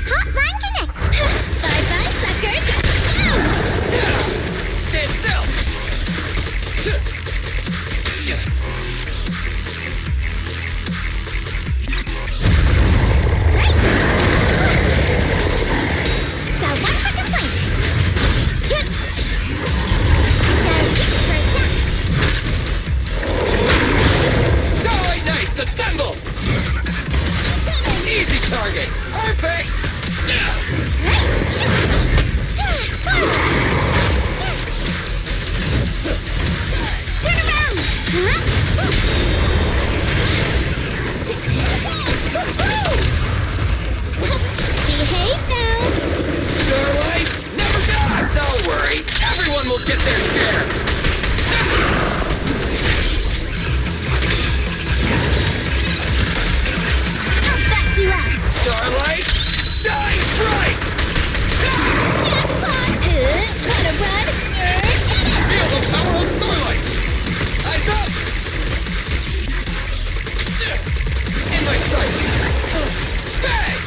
Hotline connect! Bye-bye, suckers! Stand still! Down one for complaint! Down six for attack! Starlight Knights, assemble! Easy target! Perfect! Turn around! Behave now! Starlight, never die! Don't worry, everyone will get their share! I'll back you up! Starlight, shine bright! Jackpot! Gotta run! Feel the power of Starlight! Eyes up! In my sight! Bang!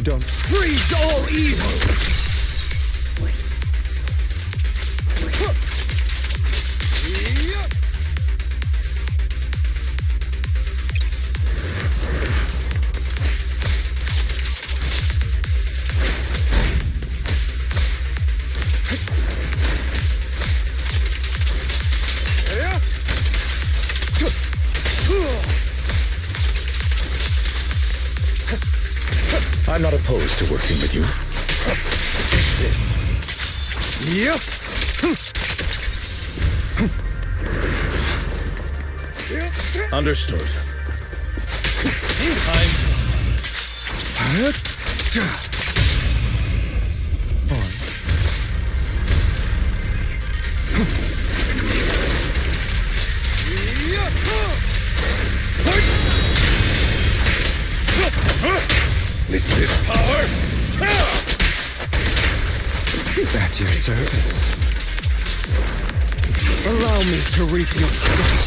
Don't freeze all evil! I'm not opposed to working with you. Yep. Understood. Time. With this power, at your service. Allow me to reap your fruit.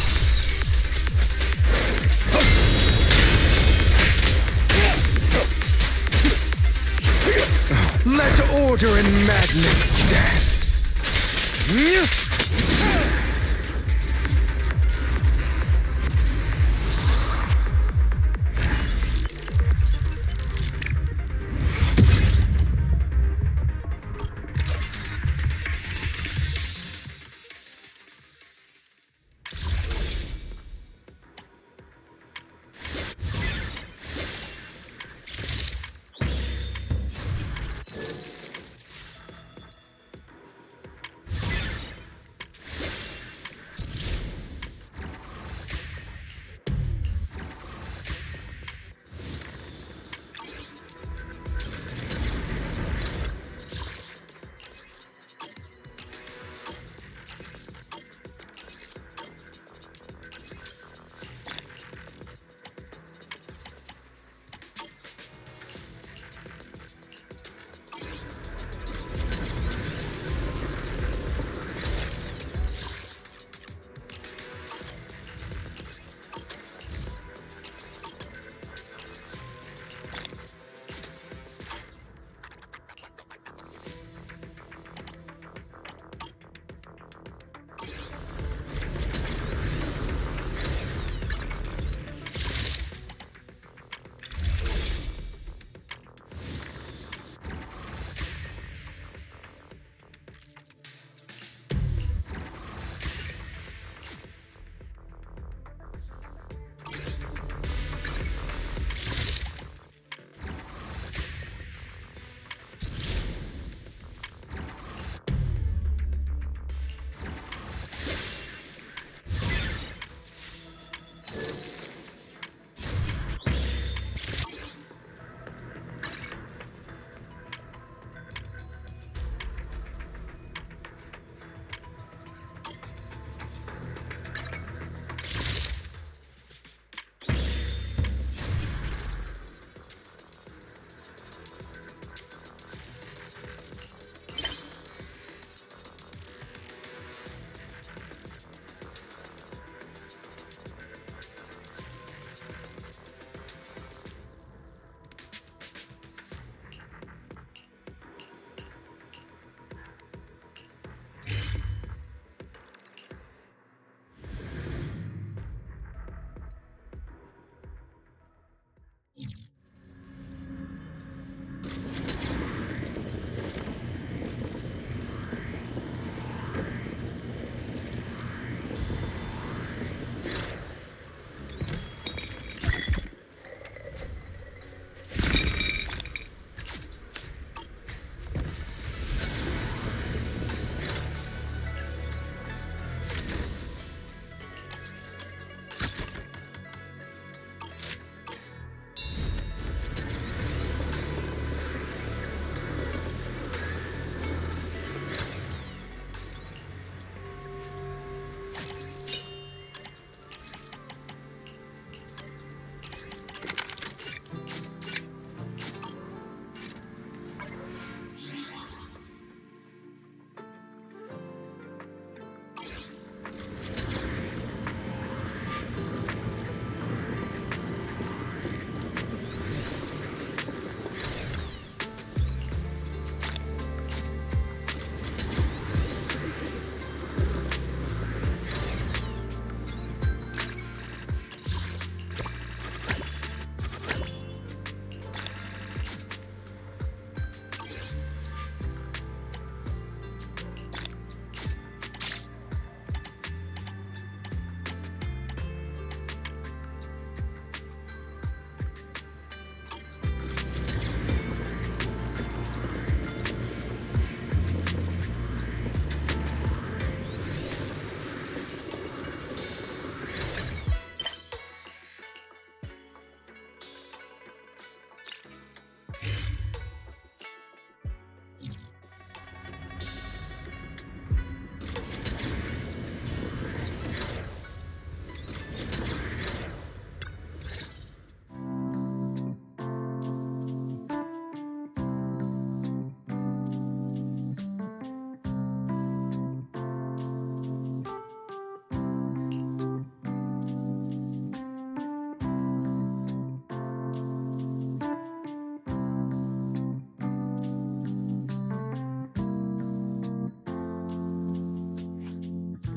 Let order and madness dance.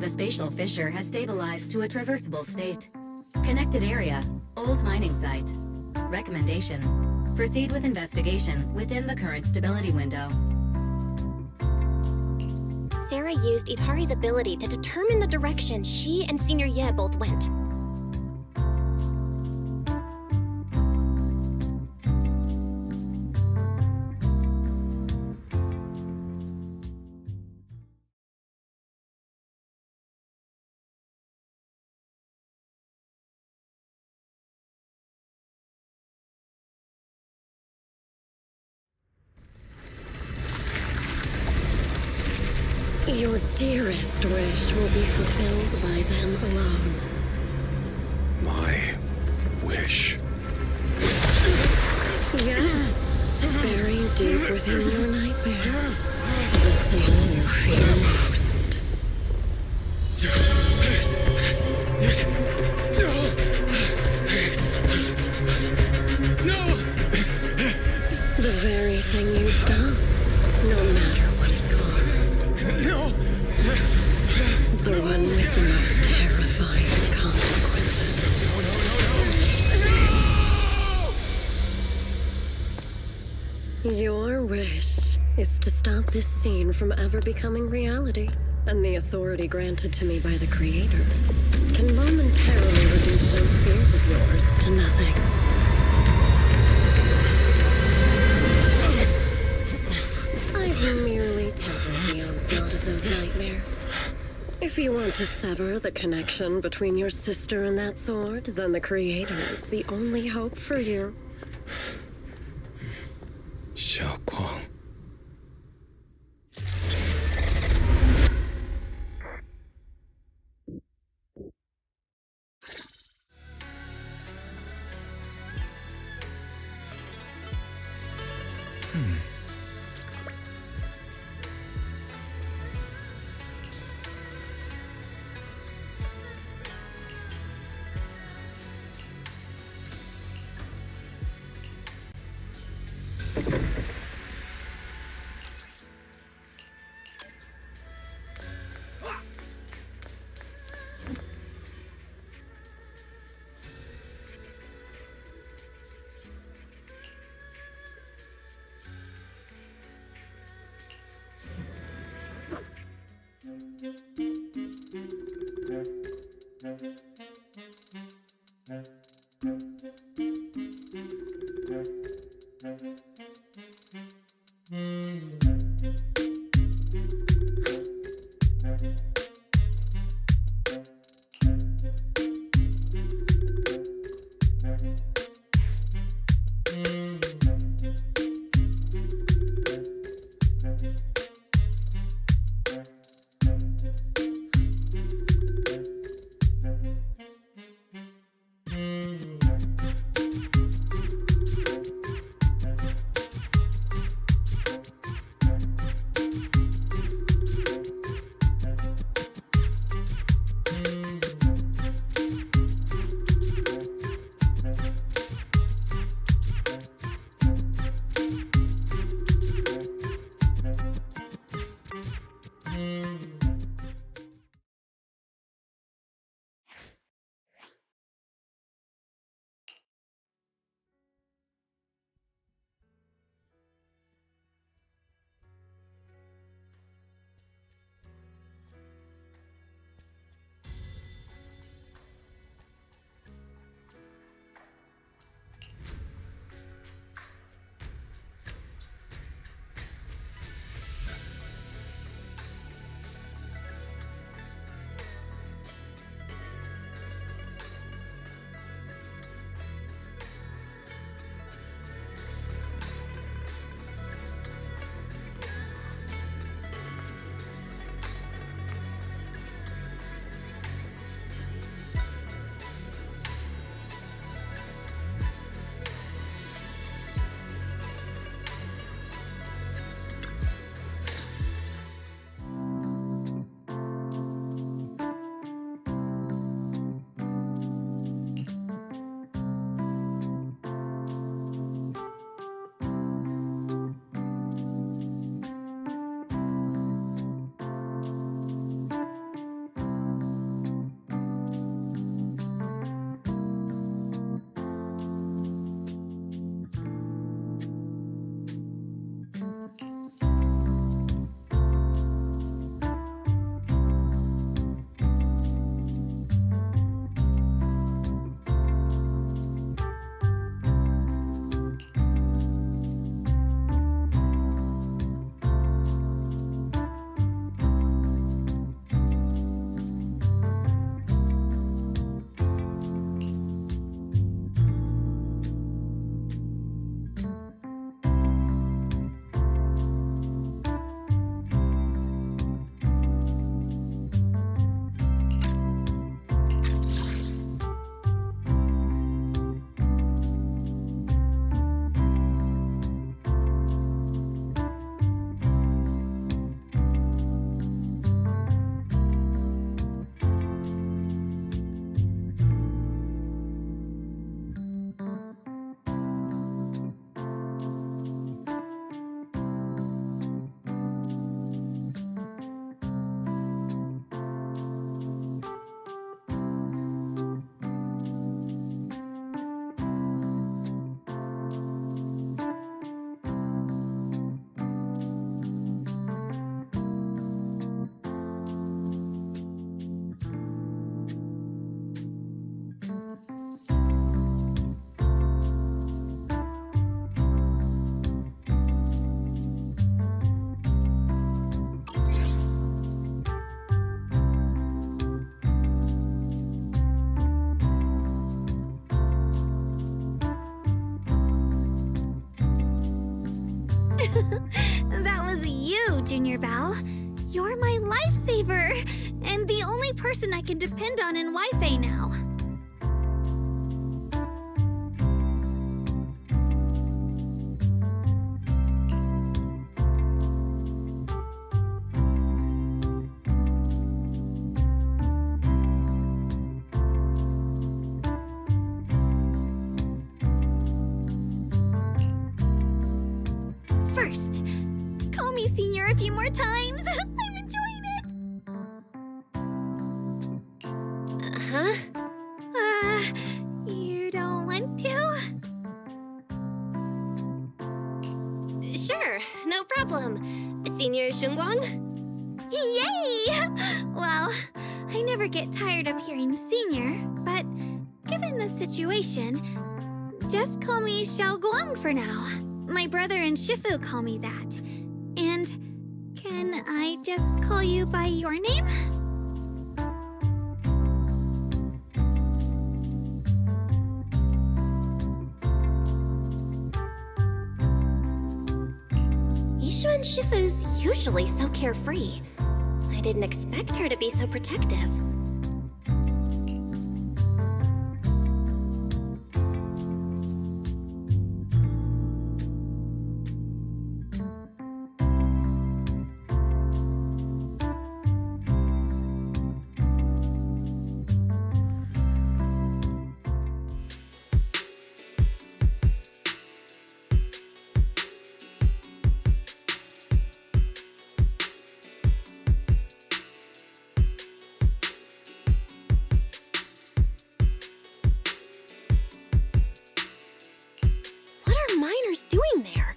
The spatial fissure has stabilized to a traversable state. Connected area, old mining site. Recommendation: proceed with investigation within the current stability window. Sarah used Idhari's ability to determine the direction she and Senior Ye both went. Your dearest wish will be fulfilled by them alone. My wish. Yes, buried deep within your nightmares. The thing you fear most. No! The very thing you'd stop, no matter what it cost. No! The one with the most terrifying consequences. Your wish is to stop this scene from ever becoming reality, and the authority granted to me by the Creator can momentarily reduce those fears of yours to nothing. I've merely tempered the onslaught of those nightmares. If you want to sever the connection between your sister and that sword, then the Creator is the only hope for you. Xiaoguang. Senior Val. You're my lifesaver, and the only person I can depend on in Wi-Fi now. First, call me Senior a few more times. I'm enjoying it. Huh? You don't want to? Sure, no problem. Senior Shunguang? Yay! Well, I never get tired of hearing Senior, but given the situation, just call me Xiao Guang for now. My brother and Shifu call me that. And can I just call you by your name? Yishuan Shifu's usually so carefree. I didn't expect her to be so protective. Doing there?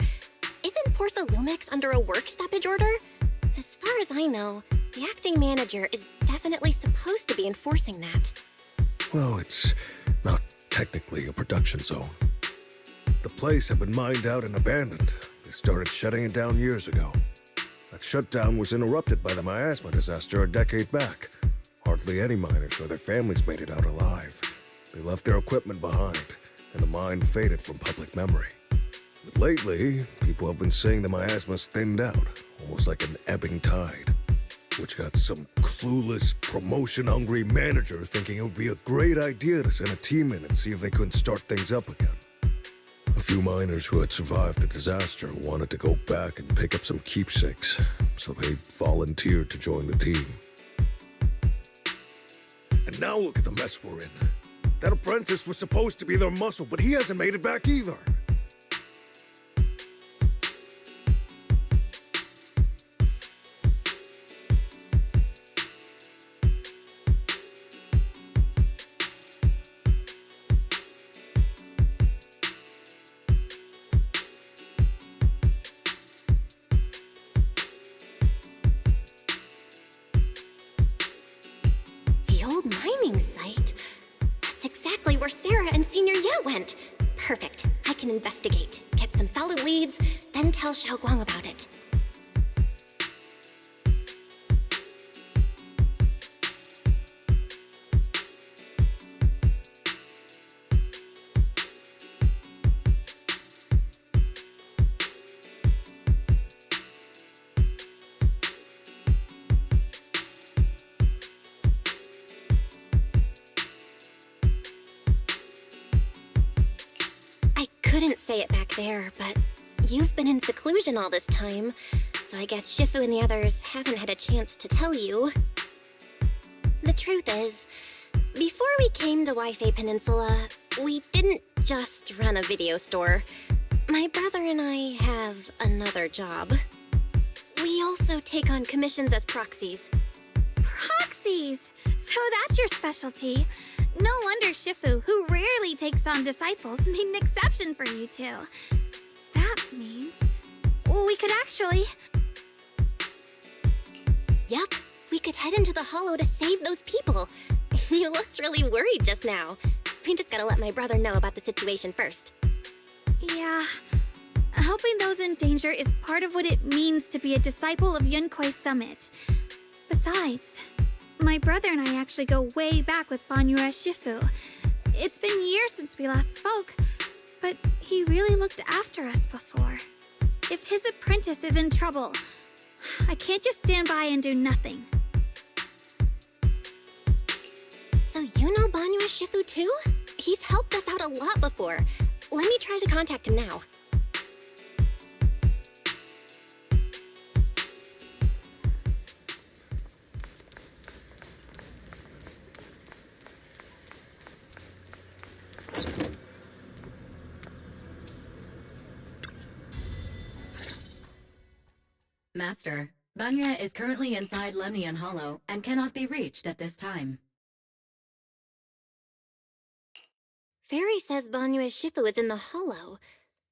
Isn't Porthalumix under a work stoppage order? As far as I know, the acting manager is definitely supposed to be enforcing that. Well, it's not technically a production zone. The place had been mined out and abandoned. They started shutting it down years ago. That shutdown was interrupted by the miasma disaster a decade back. Hardly any miners or their families made it out alive. They left their equipment behind, and the mine faded from public memory. But lately, people have been saying the miasma's thinned out, almost like an ebbing tide, which got some clueless, promotion-hungry manager thinking it would be a great idea to send a team in and see if they couldn't start things up again. A few miners who had survived the disaster wanted to go back and pick up some keepsakes, so they volunteered to join the team. And now look at the mess we're in. That apprentice was supposed to be their muscle, but he hasn't made it back either. Mining site? That's exactly where Sarah and Senior Ye went. Perfect. I can investigate, get some solid leads, then tell Xiao Guang about it. Couldn't say it back there, but you've been in seclusion all this time, so I guess Shifu and the others haven't had a chance to tell you. The truth is, before we came to Wi-Fi Peninsula, we didn't just run a video store. My brother and I have another job. We also take on commissions as proxies. Proxies! So that's your specialty. No wonder Shifu, who rarely takes on disciples, made an exception for you two. That means we could actually... Yup, we could head into the hollow to save those people. You looked really worried just now. We just gotta let my brother know about the situation first. Yeah, helping those in danger is part of what it means to be a disciple of Yunkuei Summit. Besides, my brother and I actually go way back with Banyue Shifu. It's been years since we last spoke, but he really looked after us before. If his apprentice is in trouble, I can't just stand by and do nothing. So you know Banyue Shifu too? He's helped us out a lot before. Let me try to contact him now. Master, Banya is currently inside Lemnian Hollow and cannot be reached at this time. Fairy says Banyue Shifu is in the hollow.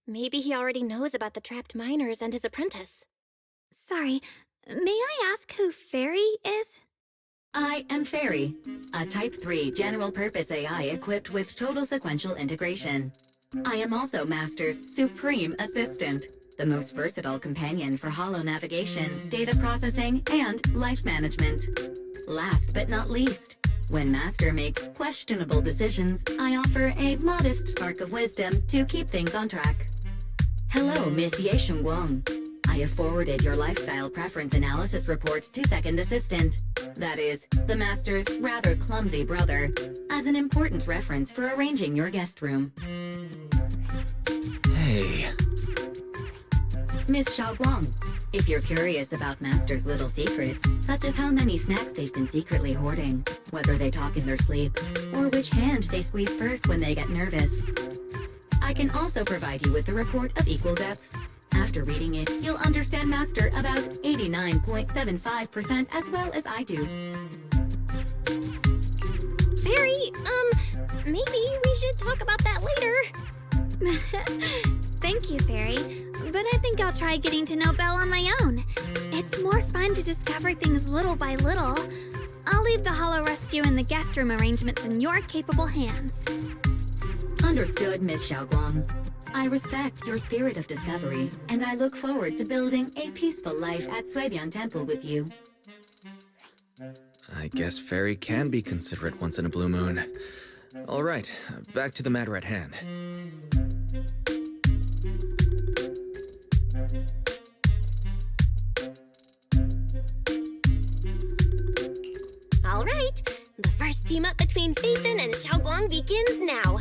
Maybe he already knows about the trapped miners and his apprentice. Sorry, may I ask who Fairy is? I am Fairy, a Type 3 general-purpose AI equipped with total sequential integration. I am also Master's supreme assistant, the most versatile companion for hollow navigation, data processing, and life management. Last but not least, when Master makes questionable decisions, I offer a modest spark of wisdom to keep things on track. Hello, Miss Ye Shengguang. I have forwarded your lifestyle preference analysis report to Second Assistant, that is, the Master's rather clumsy brother, as an important reference for arranging your guest room. Hey. Miss Xiaoguang, if you're curious about Master's little secrets, such as how many snacks they've been secretly hoarding, whether they talk in their sleep, or which hand they squeeze first when they get nervous, I can also provide you with a report of equal depth. After reading it, you'll understand Master about 89.75% as well as I do. Fairy, maybe we should talk about that later. Thank you, Fairy, but I think I'll try getting to know Belle on my own. It's more fun to discover things little by little. I'll leave the Hollow Rescue and the guest room arrangements in your capable hands. Understood, Miss Xiaoguang. I respect your spirit of discovery, and I look forward to building a peaceful life at Suibian Temple with you. I guess Fairy can be considerate once in a blue moon. All right, back to the matter at hand. All right, the first team up between Phaethon and Xiaoguang begins now.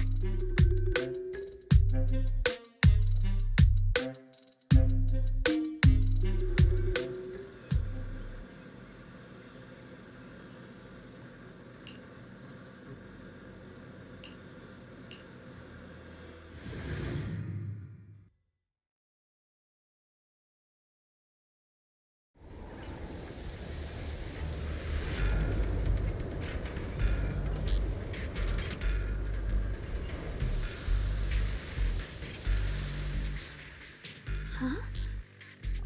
Huh?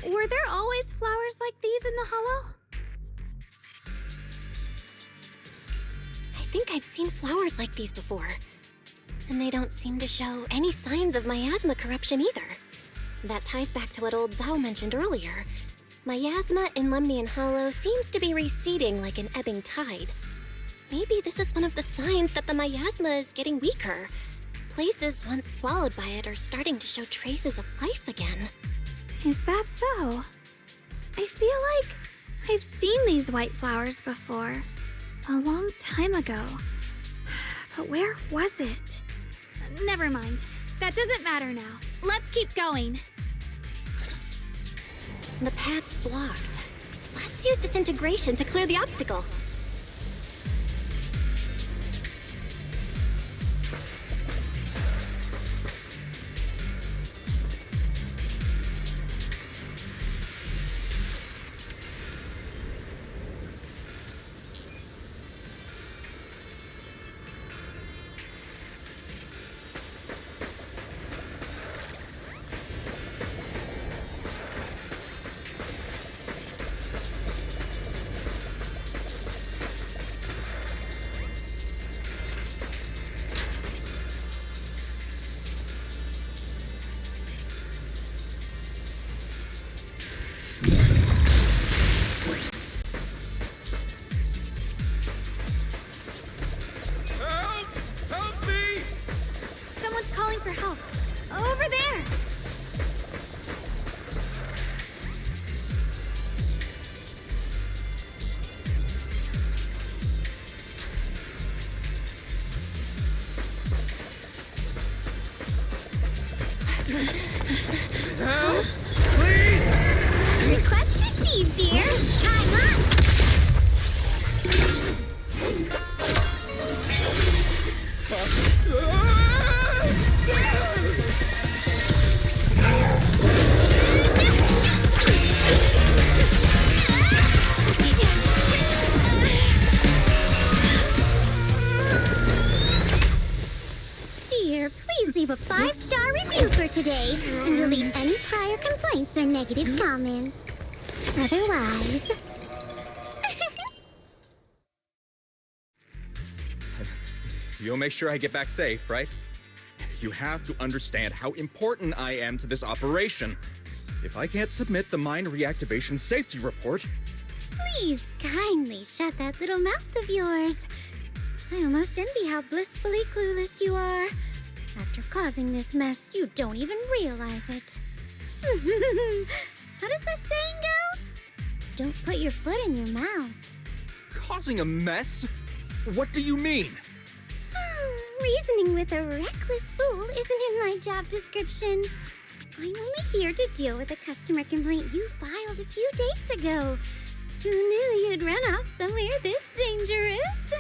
Were there always flowers like these in the Hollow? I think I've seen flowers like these before. And they don't seem to show any signs of miasma corruption either. That ties back to what old Zhao mentioned earlier. Miasma in Lemnian Hollow seems to be receding like an ebbing tide. Maybe this is one of the signs that the miasma is getting weaker. Places once swallowed by it are starting to show traces of life again. Is that so? I feel like I've seen these white flowers before. A long time ago. But where was it? Never mind. That doesn't matter now. Let's keep going. The path's blocked. Let's use disintegration to clear the obstacle. Help! Please! Request received, dear. I'm on. Dear, please leave a 5-star review for today and delete any prior complaints or negative comments. Otherwise... You'll make sure I get back safe, right? You have to understand how important I am to this operation. If I can't submit the mine reactivation safety report... Please kindly shut that little mouth of yours. I almost envy how blissfully clueless you are. After causing this mess, you don't even realize it. How does that saying go? Don't put your foot in your mouth. Causing a mess? What do you mean? Reasoning with a reckless fool isn't in my job description. I'm only here to deal with a customer complaint you filed a few days ago. Who knew you'd run off somewhere this dangerous?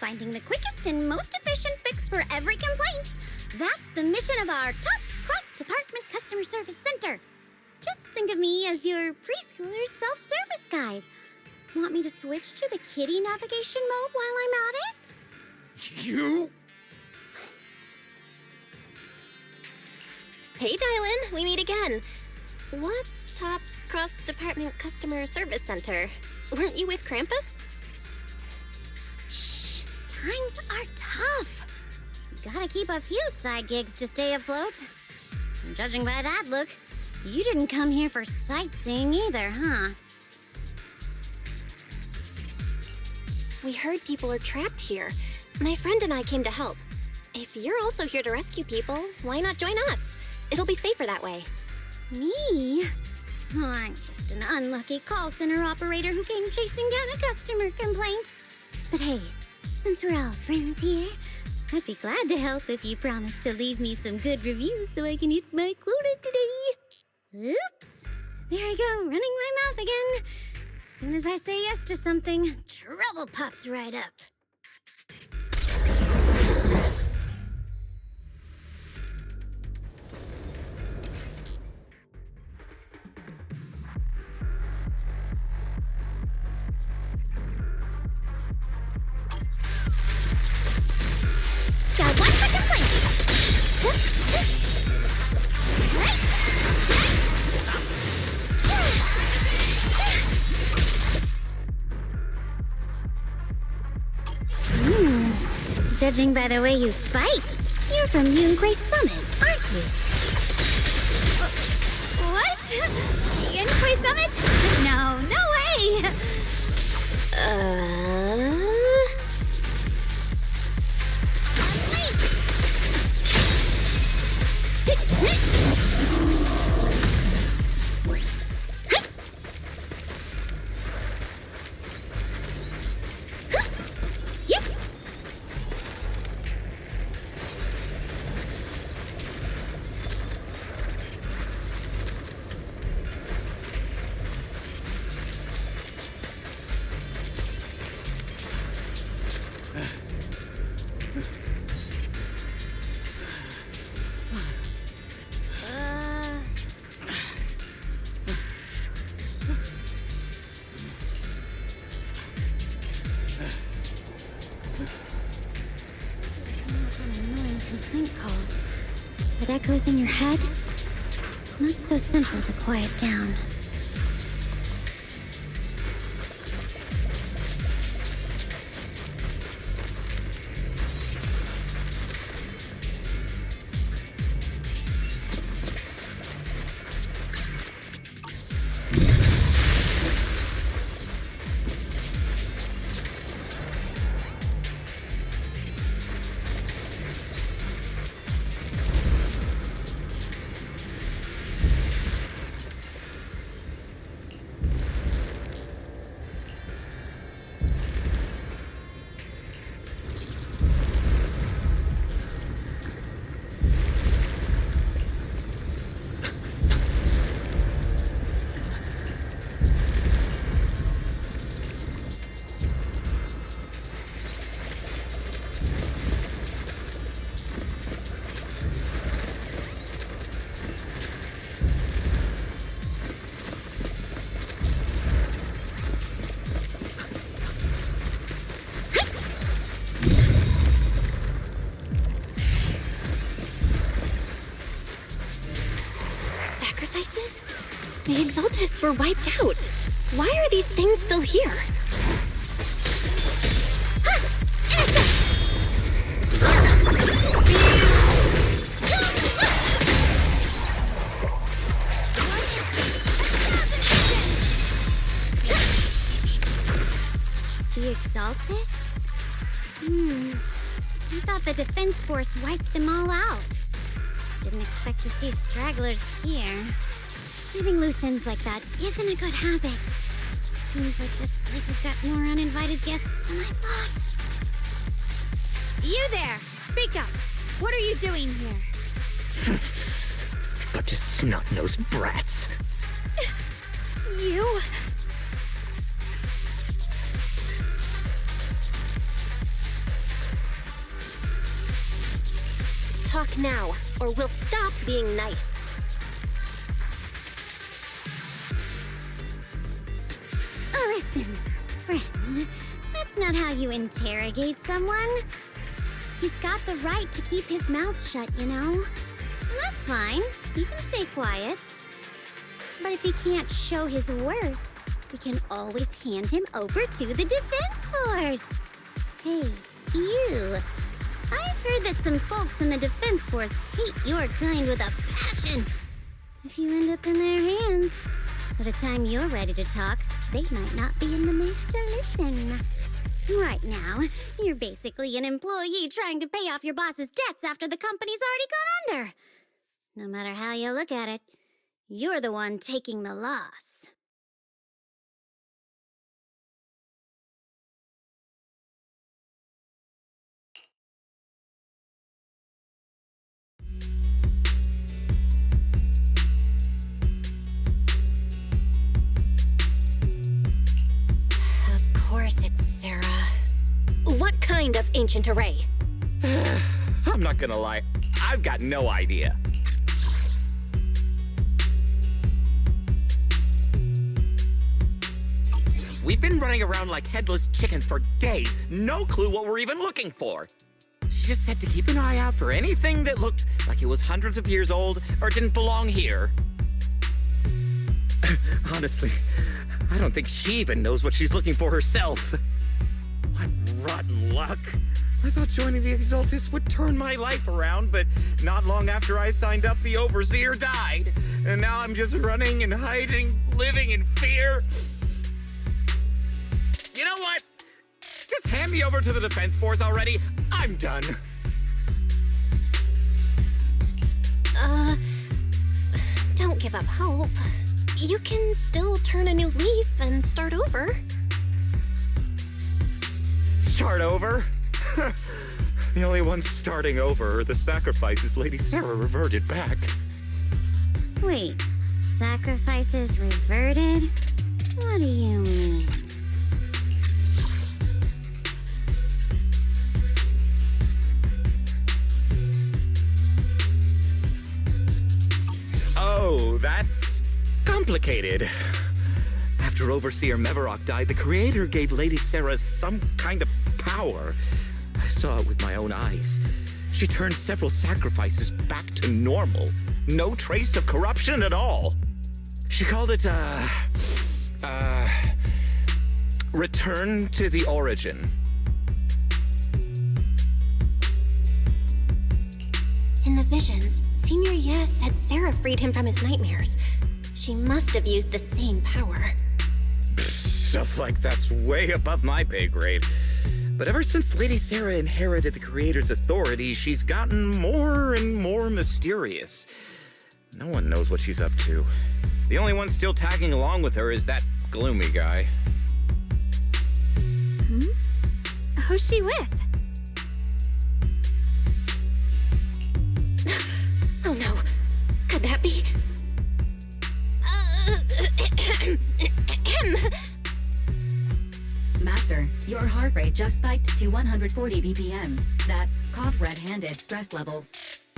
Finding the quickest and most efficient fix for every complaint. That's the mission of our TOPS cross-department customer service center. Just think of me as your preschooler's self-service guide. Want me to switch to the kiddie navigation mode while I'm at it? You? Hey, Dylan, we meet again. What's TOPS Cross-Department Customer Service Center? Weren't you with Krampus? Shh, times are tough. Gotta keep a few side gigs to stay afloat. And judging by that look, you didn't come here for sightseeing either, huh? We heard people are trapped here. My friend and I came to help. If you're also here to rescue people, why not join us? It'll be safer that way. Me? Oh, I'm just an unlucky call center operator who came chasing down a customer complaint. But hey, since we're all friends here, I'd be glad to help if you promise to leave me some good reviews so I can hit my quota today. Oops! There I go, running my mouth again. As soon as I say yes to something, trouble pops right up. Got one for complaint. Judging by the way you fight, you're from Yungui Summit, aren't you? What? Yungui Summit? No, no way! Yep. Annoying complaint calls. But echoes in your head? Not so simple to quiet down. The Exaltists were wiped out. Why are these things still here? The Exaltists? I thought the Defense Force wiped them all out. Didn't expect to see stragglers here. Leaving loose ends like that isn't a good habit. Seems like this place has got more uninvited guests than I thought. You there! Speak up! What are you doing here? Bunch of snot-nosed brats. You? Talk now, or we'll stop being nice. Listen, friends, that's not how you interrogate someone. He's got the right to keep his mouth shut, you know? And that's fine. He can stay quiet. But if he can't show his worth, we can always hand him over to the Defense Force. Hey, you. I've heard that some folks in the Defense Force hate your kind with a passion. If you end up in their hands, by the time you're ready to talk, they might not be in the mood to listen. Right now, you're basically an employee trying to pay off your boss's debts after the company's already gone under. No matter how you look at it, you're the one taking the loss. Of course it's Sarah. What kind of ancient array? I'm not gonna lie, I've got no idea. We've been running around like headless chickens for days. No clue what we're even looking for. She just said to keep an eye out for anything that looked like it was hundreds of years old or didn't belong here. Honestly, I don't think she even knows what she's looking for herself. What rotten luck. I thought joining the Exaltists would turn my life around, but not long after I signed up, the Overseer died. And now I'm just running and hiding, living in fear. You know what? Just hand me over to the Defense Force already. I'm done. Don't give up hope. You can still turn a new leaf and start over. Start over? The only ones starting over are the sacrifices Lady Sarah reverted back. Wait, sacrifices reverted? What do you mean? Oh, that's complicated. After Overseer Mevarok died, the Creator gave Lady Sarah some kind of power. I saw it with my own eyes. She turned several sacrifices back to normal. No trace of corruption at all. She called it, return to the origin. In the visions, Senior Ye said Sarah freed him from his nightmares. She must have used the same power. Stuff like that's way above my pay grade. But ever since Lady Sarah inherited the Creator's authority, she's gotten more and more mysterious. No one knows what she's up to. The only one still tagging along with her is that gloomy guy. Who's she with? Oh no. Could that be? Master, your heart rate just spiked to 140 BPM. That's caught red-handed stress levels.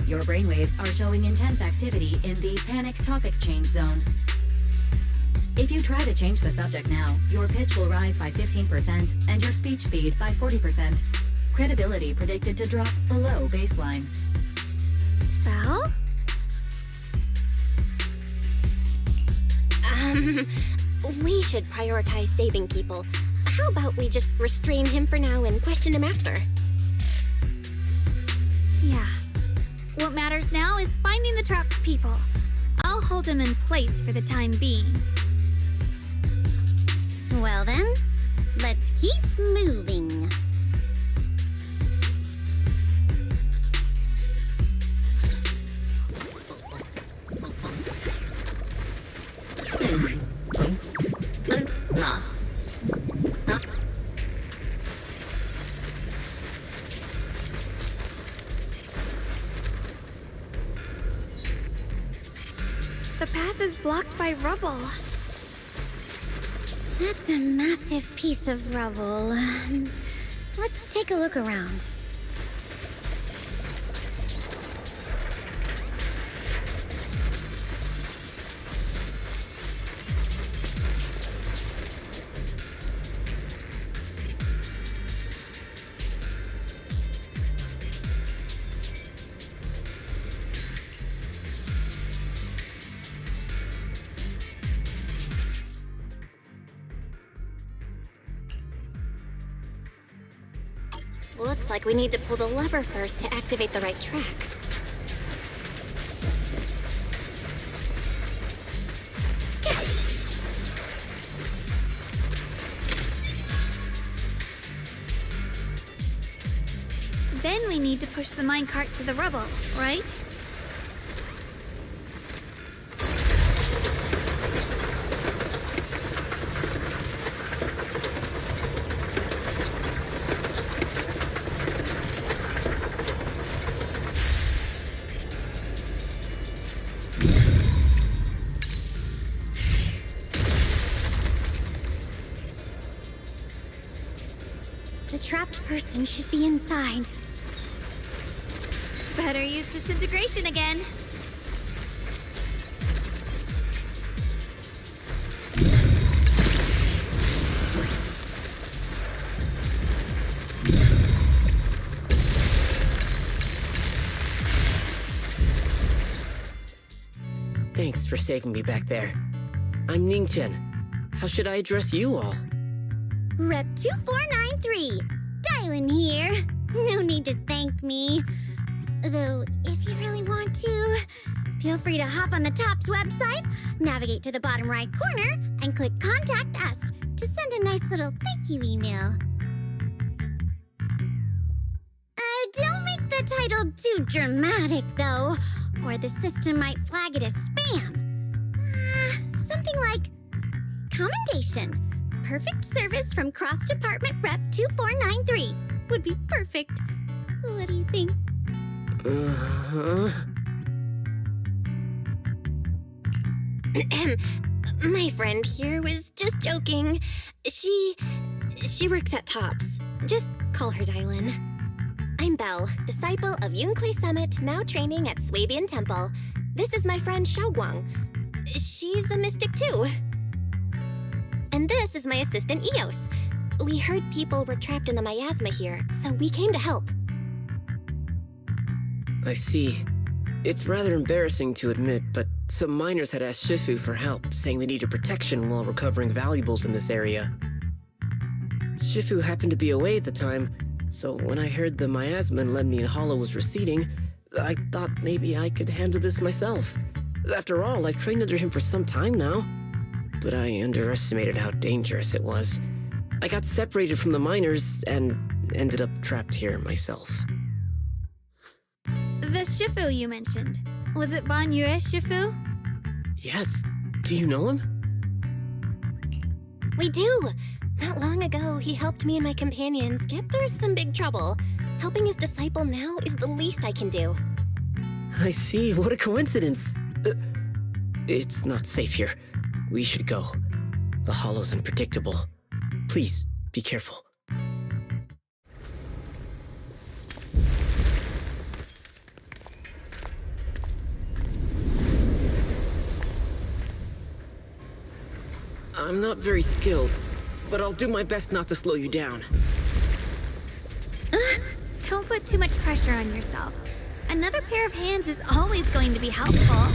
Your brainwaves are showing intense activity in the panic topic change zone. If you try to change the subject now, your pitch will rise by 15% and your speech speed by 40%. Credibility predicted to drop below baseline. Belle? We should prioritize saving people. How about we just restrain him for now and question him after? Yeah. What matters now is finding the trapped people. I'll hold him in place for the time being. Well then, let's keep moving. No. The path is blocked by rubble. That's a massive piece of rubble. Let's take a look around. Looks like we need to pull the lever first to activate the right track. Then we need to push the minecart to the rubble, right? The trapped person should be inside. Better use disintegration again. Thanks for saving me back there. I'm Ningchen. How should I address you all? Rep 2493, Dylan here. No need to thank me. Though, if you really want to, feel free to hop on the TOPS website, navigate to the bottom right corner, and click Contact Us to send a nice little thank you email. Don't make the title too dramatic, though, or the system might flag it as spam. Something like Commendation. Perfect service from Cross-Department Rep 2493 would be perfect. What do you think? My friend here was just joking. She works at TOPS. Just call her Dylan. I'm Belle, disciple of Yunque Summit, now training at Swabian Temple. This is my friend Xiaoguang. She's a mystic too. And this is my assistant Eos. We heard people were trapped in the miasma here, so we came to help. I see. It's rather embarrassing to admit, but some miners had asked Shifu for help, saying they needed protection while recovering valuables in this area. Shifu happened to be away at the time, so when I heard the miasma in Lemnian Hollow was receding, I thought maybe I could handle this myself. After all, I've trained under him for some time now. But I underestimated how dangerous it was. I got separated from the miners and ended up trapped here myself. The Shifu you mentioned. Was it Ban Yue Shifu? Yes. Do you know him? We do! Not long ago, he helped me and my companions get through some big trouble. Helping his disciple now is the least I can do. I see. What a coincidence. It's not safe here. We should go. The hollow's unpredictable. Please, be careful. I'm not very skilled, but I'll do my best not to slow you down. Don't put too much pressure on yourself. Another pair of hands is always going to be helpful.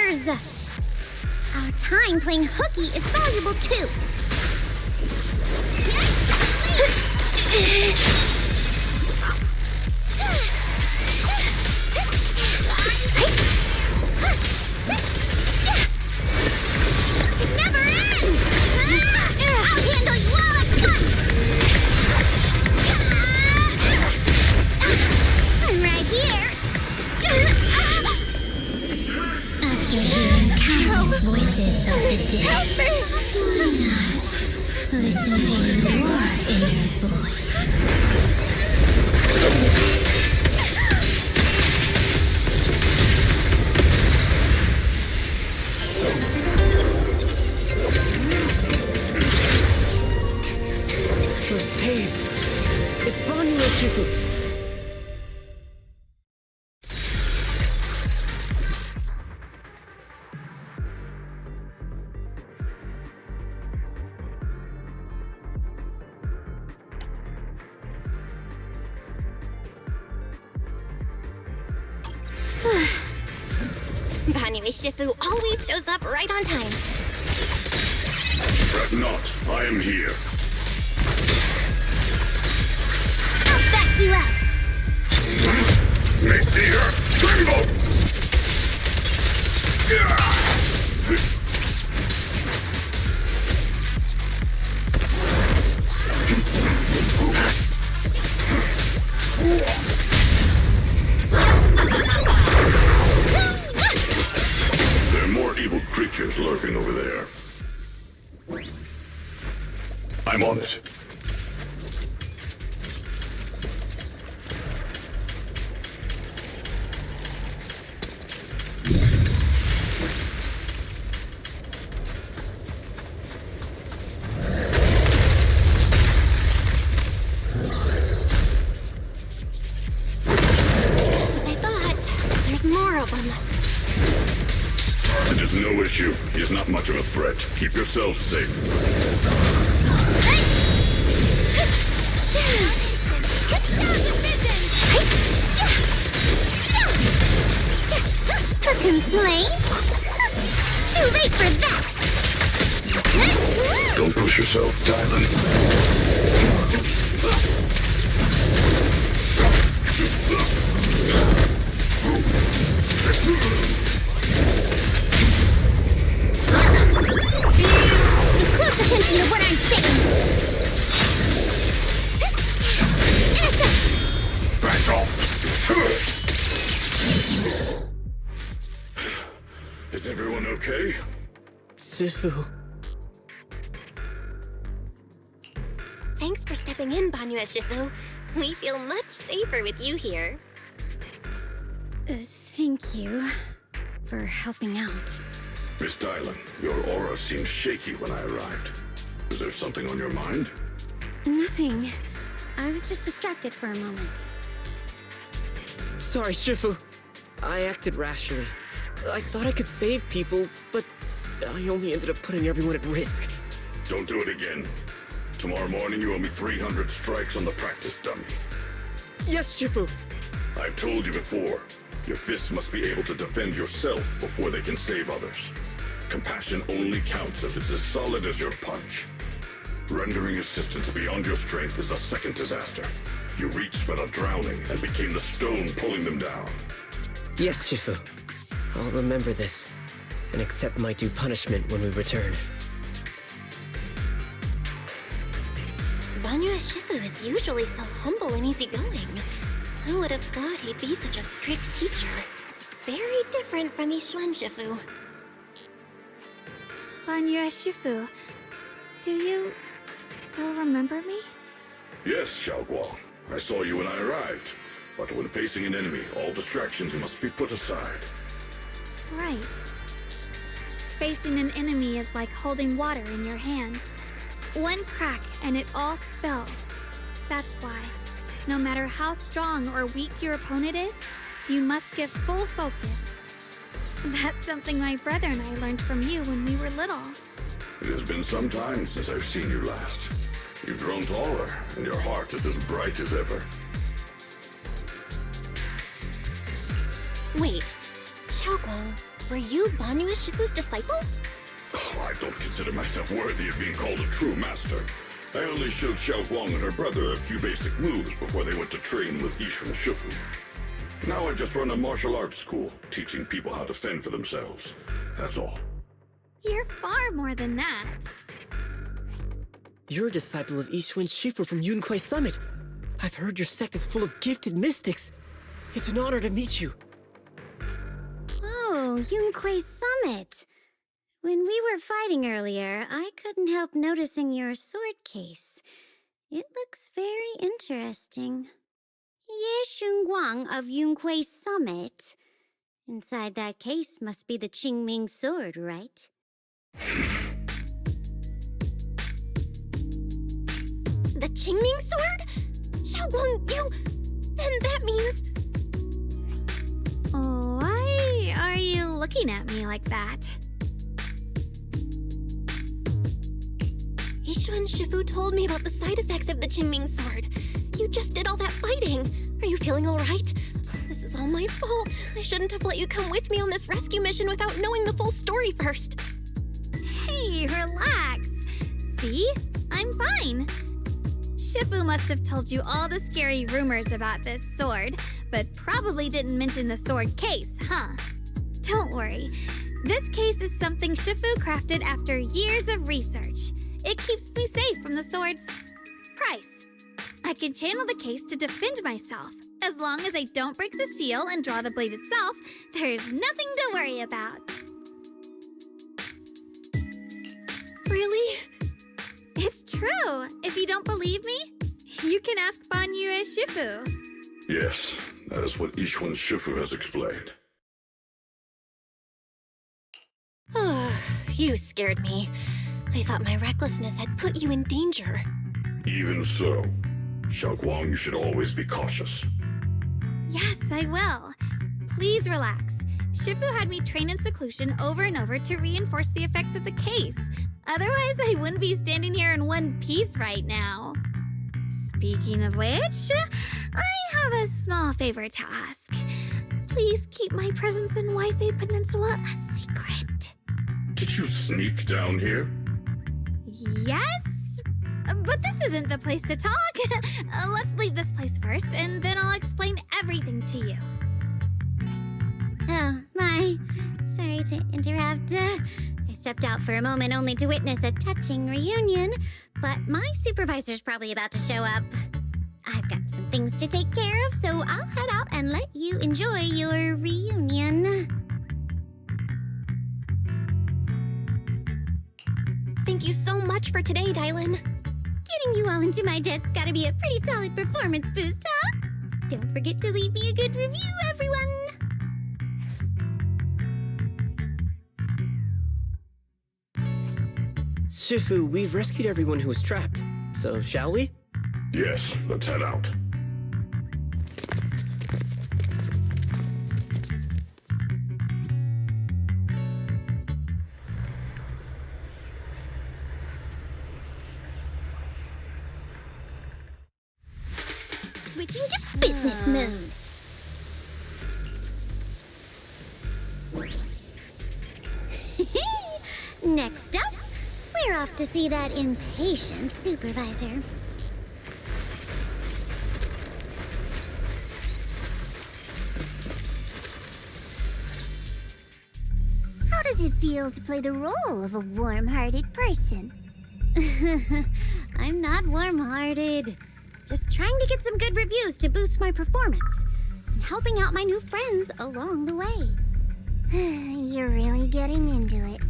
yours! Our time playing hooky is valuable too. It never ends! I'll handle you all at once! I'm right here! After hearing countless voices of the dead, why not listen to your inner voice? We're saved. It's Banyu and Shifu. Banyu Shifu always shows up right on time. Fret not, I am here. I'll back you up! Make the earth tremble! There are more evil creatures lurking over there. I'm on it. As I thought, there's more of them. It is no issue. He is not much of a threat. Keep yourselves safe. A complaint? Too late for that! Don't push yourself, Dylan. Close attention to what I'm saying! Back off! Is everyone okay? Shifu. Thanks for stepping in, Banyu Shifu. We feel much safer with you here. Thank you for helping out. Miss Dylan, your aura seemed shaky when I arrived. Is there something on your mind? Nothing. I was just distracted for a moment. Sorry, Shifu. I acted rashly. I thought I could save people, but I only ended up putting everyone at risk. Don't do it again. Tomorrow morning you owe me 300 strikes on the practice dummy. Yes, Shifu. I've told you before, your fists must be able to defend yourself before they can save others. Compassion only counts if it's as solid as your punch. Rendering assistance beyond your strength is a second disaster. You reached for the drowning and became the stone pulling them down. Yes, Shifu. I'll remember this and accept my due punishment when we return. Banyu Shifu is usually so humble and easygoing. Who would have thought he'd be such a strict teacher? Very different from Yishuan Shifu. Banyu Shifu, do you still remember me? Yes, Xiaoguang. I saw you when I arrived. But when facing an enemy, all distractions must be put aside. Right. Facing an enemy is like holding water in your hands. One crack and it all spills. That's why, no matter how strong or weak your opponent is, you must give full focus. That's something my brother and I learned from you when we were little. It has been some time since I've seen you last. You've grown taller, and your heart is as bright as ever. Wait, Xiaoguang, Were you Banyu Shifu's disciple? Oh, I don't consider myself worthy of being called a true master. I only showed Xiao Guang and her brother a few basic moves before they went to train with Yixuan Shifu. Now I just run a martial arts school, teaching people how to fend for themselves. That's all. You're far more than that. You're a disciple of Yixuan Shifu from Yunquai Summit. I've heard your sect is full of gifted mystics. It's an honor to meet you. Oh, Yunquai Summit. When we were fighting earlier, I couldn't help noticing your sword case. It looks very interesting. Ye Shunguang of Yunquai Summit. Inside that case must be the Qingming sword, right? The Qingming sword? Xiaoguang, you... Then that means... Why are you looking at me like that? Yixuan Shifu told me about the side effects of the Qingming sword. You just did all that fighting. Are you feeling all right? This is all my fault. I shouldn't have let you come with me on this rescue mission without knowing the full story first. Hey, relax. See? I'm fine. Shifu must have told you all the scary rumors about this sword, but probably didn't mention the sword case, huh? Don't worry. This case is something Shifu crafted after years of research. It keeps me safe from the sword's price. I can channel the case to defend myself. As long as I don't break the seal and draw the blade itself, there's nothing to worry about. Really? It's true. If you don't believe me, you can ask Banyu Shifu. Yes, that is what Yixuan Shifu has explained. You scared me. I thought my recklessness had put you in danger. Even so, Xiao Guang, you should always be cautious. Yes, I will. Please relax. Shifu had me train in seclusion over and over to reinforce the effects of the case. Otherwise, I wouldn't be standing here in one piece right now. Speaking of which, I have a small favor to ask. Please keep my presence in Wi-Fi Peninsula a secret. Did you sneak down here? Yes? But this isn't the place to talk. Let's leave this place first, and then I'll explain everything to you. Oh, my. Sorry to interrupt. I stepped out for a moment only to witness a touching reunion, but my supervisor's probably about to show up. I've got some things to take care of, so I'll head out and let you enjoy your reunion. Thank you so much for today, Dylan. Getting you all into my debt's gotta be a pretty solid performance boost, huh? Don't forget to leave me a good review, everyone! Shifu, we've rescued everyone who was trapped. So, shall we? Yes, let's head out. Switching to business mode. Next up, we're off to see that impatient supervisor. How does it feel to play the role of a warm-hearted person? I'm not warm-hearted. Just trying to get some good reviews to boost my performance, and helping out my new friends along the way. You're really getting into it.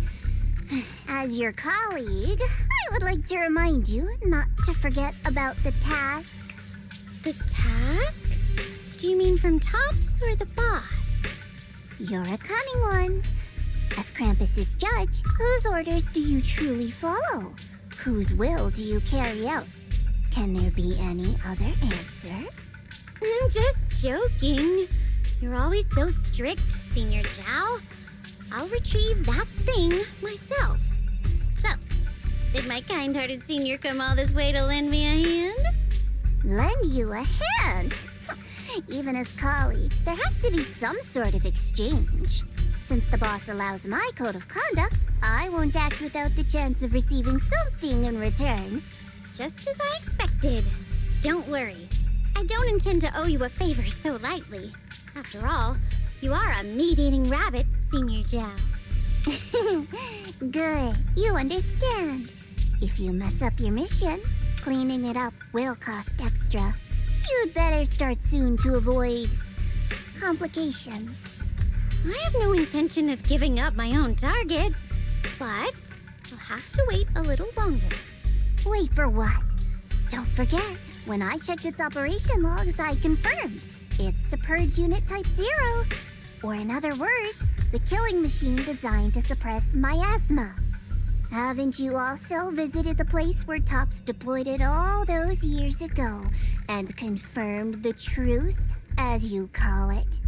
As your colleague, I would like to remind you not to forget about the task. The task? Do you mean from Tops or the boss? You're a cunning one. As Krampus's judge, whose orders do you truly follow? Whose will do you carry out? Can there be any other answer? I'm just joking. You're always so strict, Senior Zhao. I'll retrieve that thing myself. So, did my kind-hearted senior come all this way to lend me a hand? Lend you a hand? Even as colleagues, there has to be some sort of exchange. since the boss allows my code of conduct, I won't act without the chance of receiving something in return. Just as I expected. Don't worry. I don't intend to owe you a favor so lightly. After all, you are a meat-eating rabbit, Senior Zhao. Good. You understand. If you mess up your mission, cleaning it up will cost extra. You'd better start soon to avoid complications. I have no intention of giving up my own target, but I'll have to wait a little longer. Wait for what? Don't forget, when I checked its operation logs, I confirmed it's the Purge Unit Type 0. Or in other words, the killing machine designed to suppress miasma. Haven't you also visited the place where Tops deployed it all those years ago and confirmed the truth, as you call it?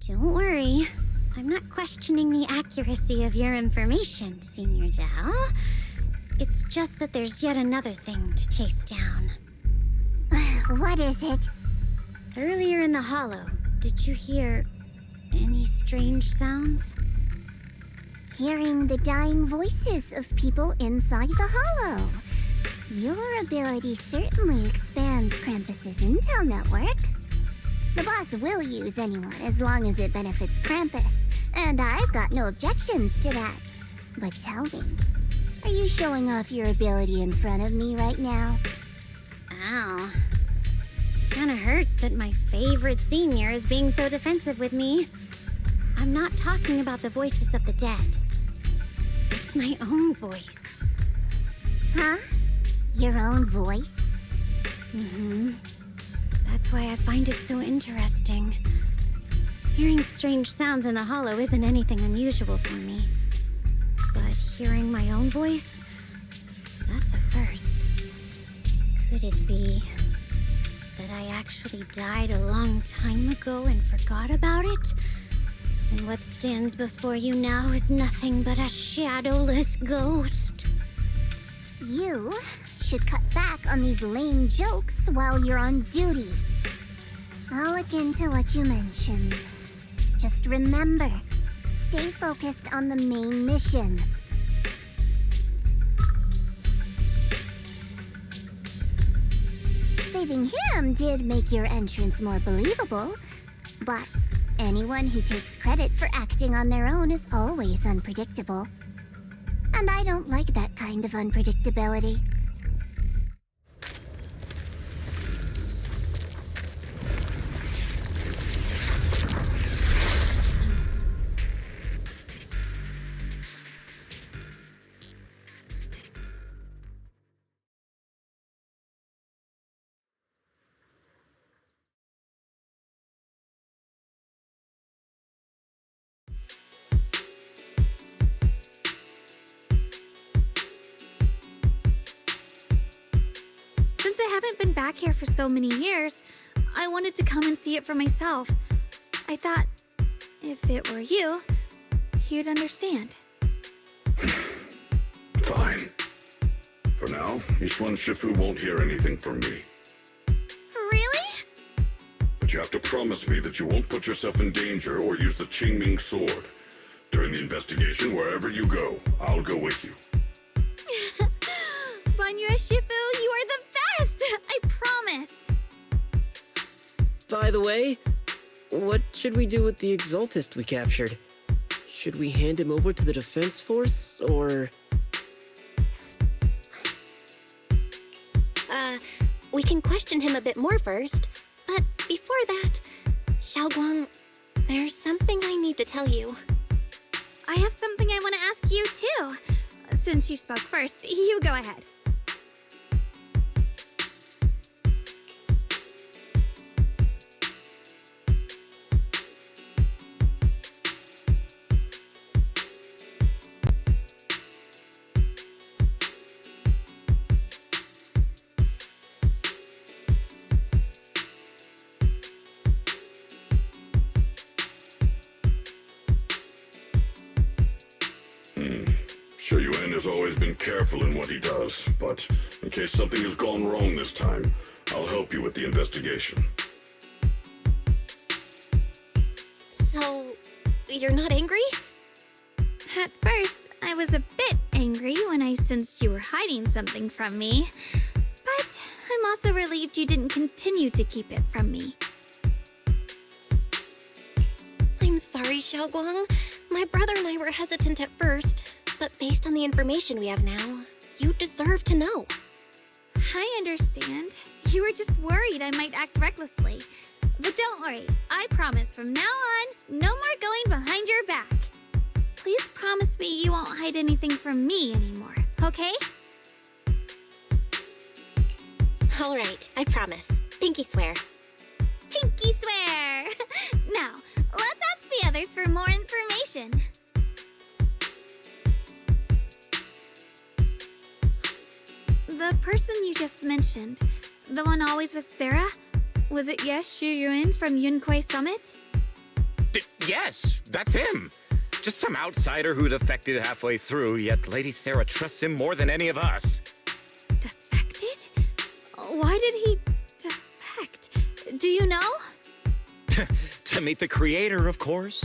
Don't worry. I'm not questioning the accuracy of your information, Senior Zhao. It's just that there's yet another thing to chase down. What is it? Earlier in the hollow, did you hear any strange sounds? Hearing the dying voices of people inside the hollow. Your ability certainly expands Krampus's intel network. The boss will use anyone as long as it benefits Krampus, and I've got no objections to that. But tell me, are you showing off your ability in front of me right now? Ow. Kinda hurts that my favorite senior is being so defensive with me. I'm not talking about the voices of the dead. It's my own voice. Huh? Your own voice? Mm-hmm. That's why I find it so interesting. Hearing strange sounds in the hollow isn't anything unusual for me. But hearing my own voice? That's a first. Could it be that I actually died a long time ago and forgot about it? And what stands before you now is nothing but a shadowless ghost. You should cut back on these lame jokes while you're on duty. I'll look into what you mentioned. Just remember, stay focused on the main mission. Saving him did make your entrance more believable, but anyone who takes credit for acting on their own is always unpredictable. And I don't like that kind of unpredictability. haven't been back here for so many years, I wanted to come and see it for myself. I thought, if it were you, you'd understand. Fine. For now, Yishuan Shifu won't hear anything from me. Really? But you have to promise me that you won't put yourself in danger or use the Qingming sword. During the investigation, wherever you go, I'll go with you. Banyue Shifu, you are the best! I promise! By the way, what should we do with the Exaltist we captured? Should we hand him over to the defense force, or... We can question him a bit more first. But before that, Xiaoguang, there's something I need to tell you. I have something I want to ask you, too. Since you spoke first, you go ahead. Shuyuan has always been careful in what he does, but in case something has gone wrong this time, I'll help you with the investigation. So, you're not angry? At first, I was a bit angry when I sensed you were hiding something from me. But I'm also relieved you didn't continue to keep it from me. I'm sorry, Xiaoguang. My brother and I were hesitant at first, but based on the information we have now, you deserve to know. I understand. You were just worried I might act recklessly. But don't worry, I promise from now on, no more going behind your back. Please promise me you won't hide anything from me anymore, okay? All right, I promise. Pinky swear. Pinky swear! Now, let's ask the others for more information. The person you just mentioned, the one always with Sarah, was it Shuyuan from Yunquai Summit? Yes, that's him. Just some outsider who defected halfway through, yet Lady Sarah trusts him more than any of us. Defected? Why did he defect? Do you know? To meet the creator, of course.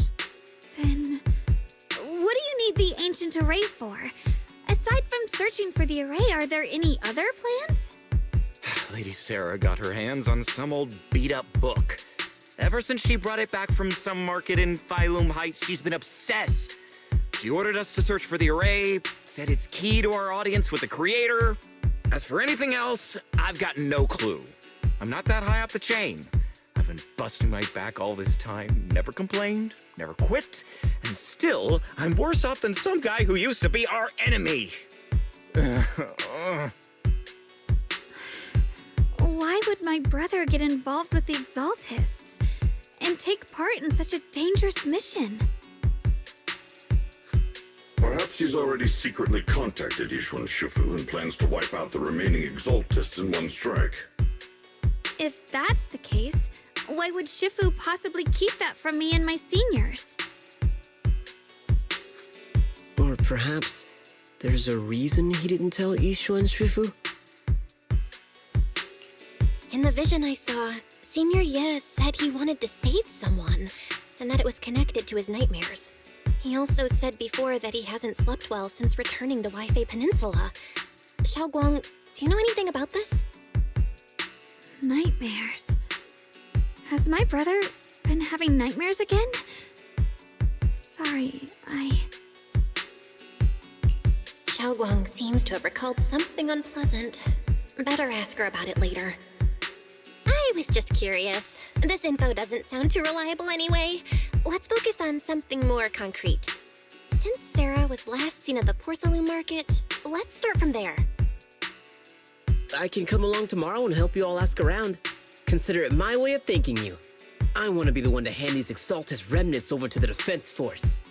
Then, what do you need the ancient array for? Aside from searching for the array, are there any other plans? Lady Sarah got her hands on some old beat-up book. Ever since she brought it back from some market in Phylum Heights, she's been obsessed. She ordered us to search for the array, said it's key to our audience with the creator. As for anything else, I've got no clue. I'm not that high up the chain. I've been busting my back all this time, never complained, never quit, and still, I'm worse off than some guy who used to be our enemy. Why would my brother get involved with the Exaltists and take part in such a dangerous mission? Perhaps he's already secretly contacted Yishuan Shifu and plans to wipe out the remaining Exaltists in one strike. If that's the case, why would Shifu possibly keep that from me and my seniors? Or perhaps there's a reason he didn't tell Yishuan Shifu? In the vision I saw, Senior Ye said he wanted to save someone, and that it was connected to his nightmares. He also said before that he hasn't slept well since returning to Waifei Peninsula. Xiaoguang, do you know anything about this? Nightmares. Has my brother been having nightmares again? Sorry, Xiaoguang seems to have recalled something unpleasant. Better ask her about it later. I was just curious. This info doesn't sound too reliable anyway. Let's focus on something more concrete. Since Sarah was last seen at the porcelain market, let's start from there. I can come along tomorrow and help you all ask around. Consider it my way of thanking you. I want to be the one to hand these Exaltus remnants over to the defense force.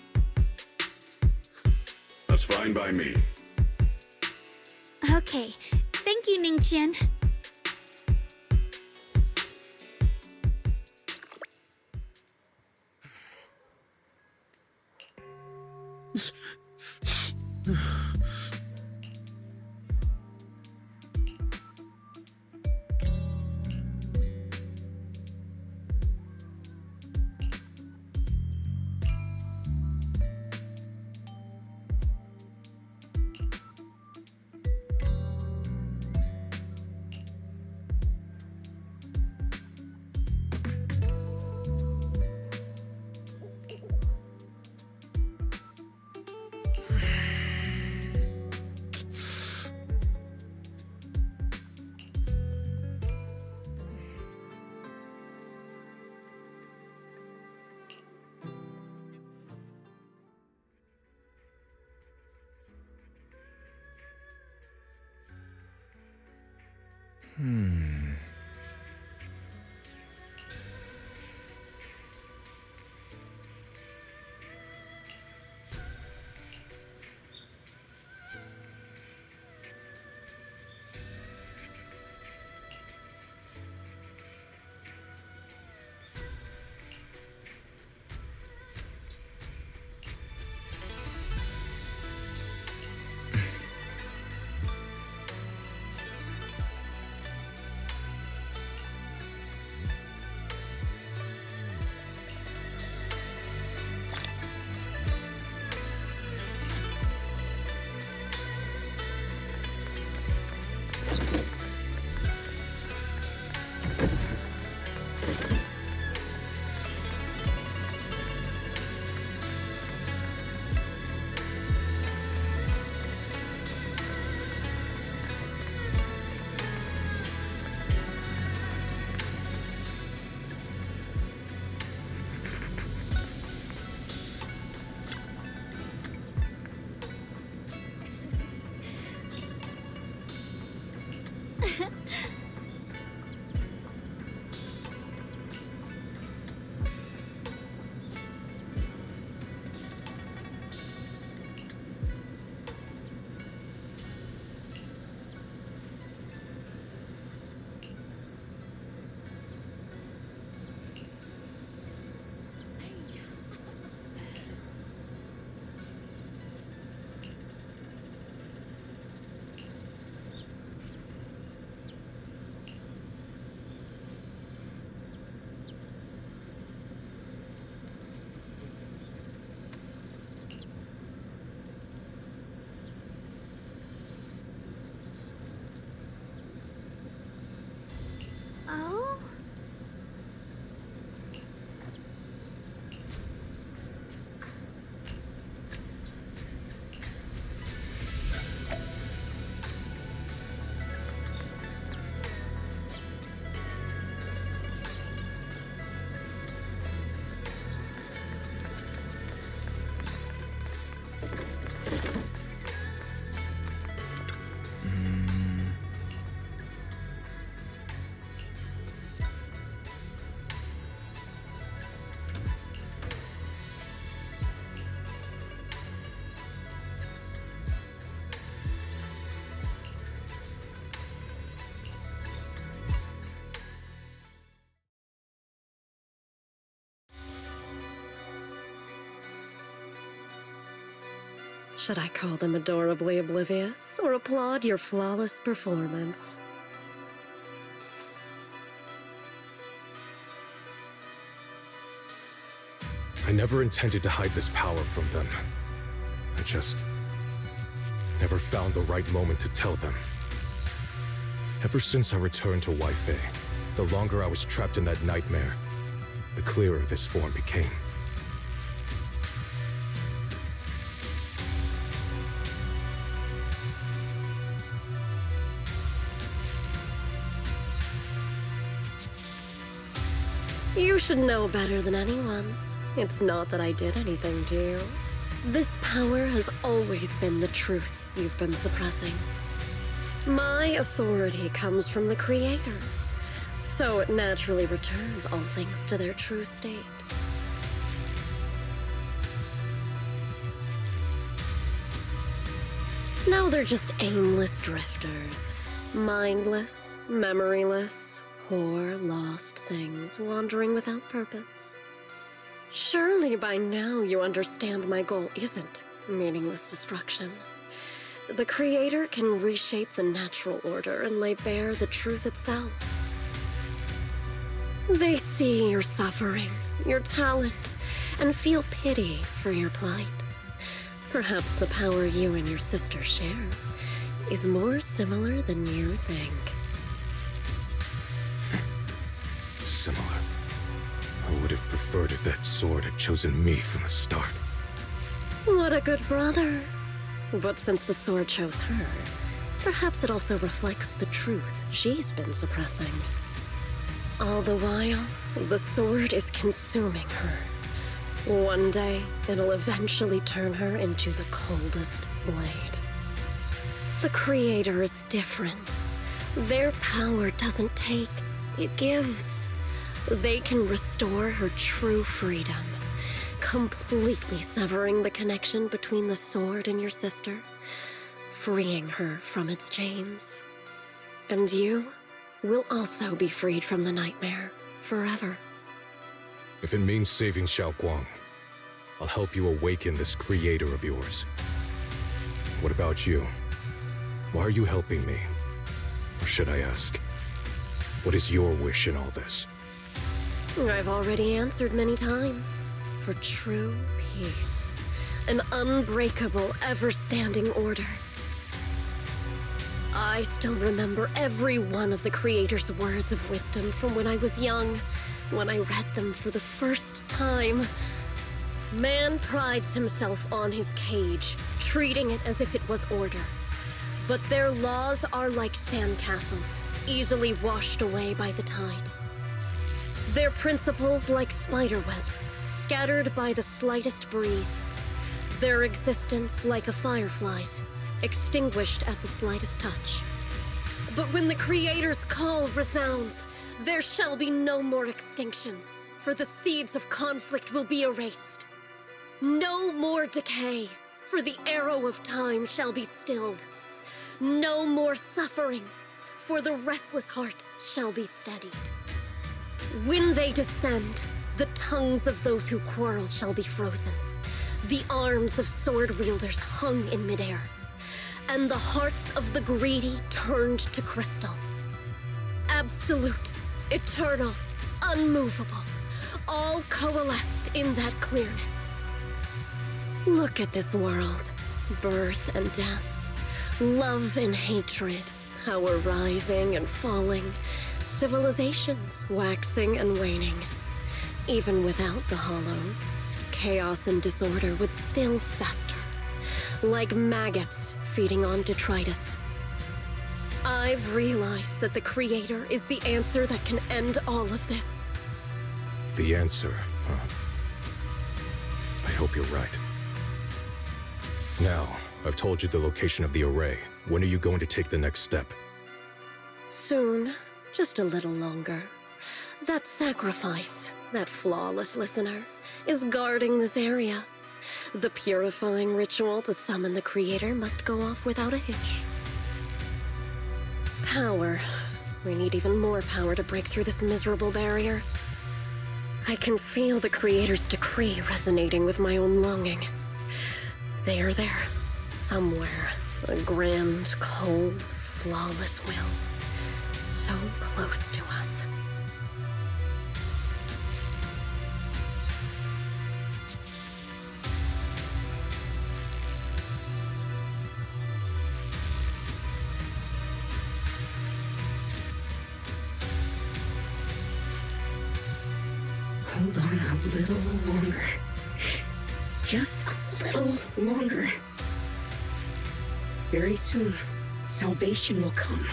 That's fine by me. Okay. Thank you, Ningqian. Oh? Should I call them adorably oblivious or applaud your flawless performance? I never intended to hide this power from them. I just never found the right moment to tell them. Ever since I returned to Wi-Fi, the longer I was trapped in that nightmare, the clearer this form became. You should know better than anyone. It's not that I did anything to you. This power has always been the truth you've been suppressing. My authority comes from the Creator, so it naturally returns all things to their true state. Now they're just aimless drifters, mindless, memoryless, poor, lost things wandering without purpose. Surely by now you understand my goal isn't meaningless destruction. The Creator can reshape the natural order and lay bare the truth itself. They see your suffering, your talent, and feel pity for your plight. Perhaps the power you and your sister share is more similar than you think. Similar. I would have preferred if that sword had chosen me from the start. What a good brother. But since the sword chose her, perhaps it also reflects the truth she's been suppressing. All the while, the sword is consuming her. One day, it'll eventually turn her into the coldest blade. The Creator is different. Their power doesn't take, it gives. They can restore her true freedom, completely severing the connection between the sword and your sister, freeing her from its chains. And you will also be freed from the nightmare forever. If it means saving Xiaoguang, I'll help you awaken this creator of yours. What about you? Why are you helping me? Or should I ask, what is your wish in all this? I've already answered many times. For true peace. An unbreakable, ever-standing order. I still remember every one of the Creator's words of wisdom from when I was young, when I read them for the first time. Man prides himself on his cage, treating it as if it was order. But their laws are like sandcastles, easily washed away by the tide. Their principles like spiderwebs, scattered by the slightest breeze. Their existence like a firefly's, extinguished at the slightest touch. But when the Creator's call resounds, there shall be no more extinction, for the seeds of conflict will be erased. No more decay, for the arrow of time shall be stilled. No more suffering, for the restless heart shall be steadied. When they descend, the tongues of those who quarrel shall be frozen, the arms of sword wielders hung in midair, and the hearts of the greedy turned to crystal. Absolute, eternal, unmovable, all coalesced in that clearness. Look at this world, birth and death, love and hatred, power rising and falling, civilizations waxing and waning. Even without the hollows, chaos and disorder would still fester, like maggots feeding on detritus. I've realized that the Creator is the answer that can end all of this. The answer, huh? I hope you're right. Now, I've told you the location of the array. When are you going to take the next step? Soon. Just a little longer. That sacrifice, that flawless listener, is guarding this area. The purifying ritual to summon the Creator must go off without a hitch. Power. We need even more power to break through this miserable barrier. I can feel the Creator's decree resonating with my own longing. They are there, somewhere. A grand, cold, flawless will. So close to us. Hold on a little longer. Just a little longer. Very soon, salvation will come.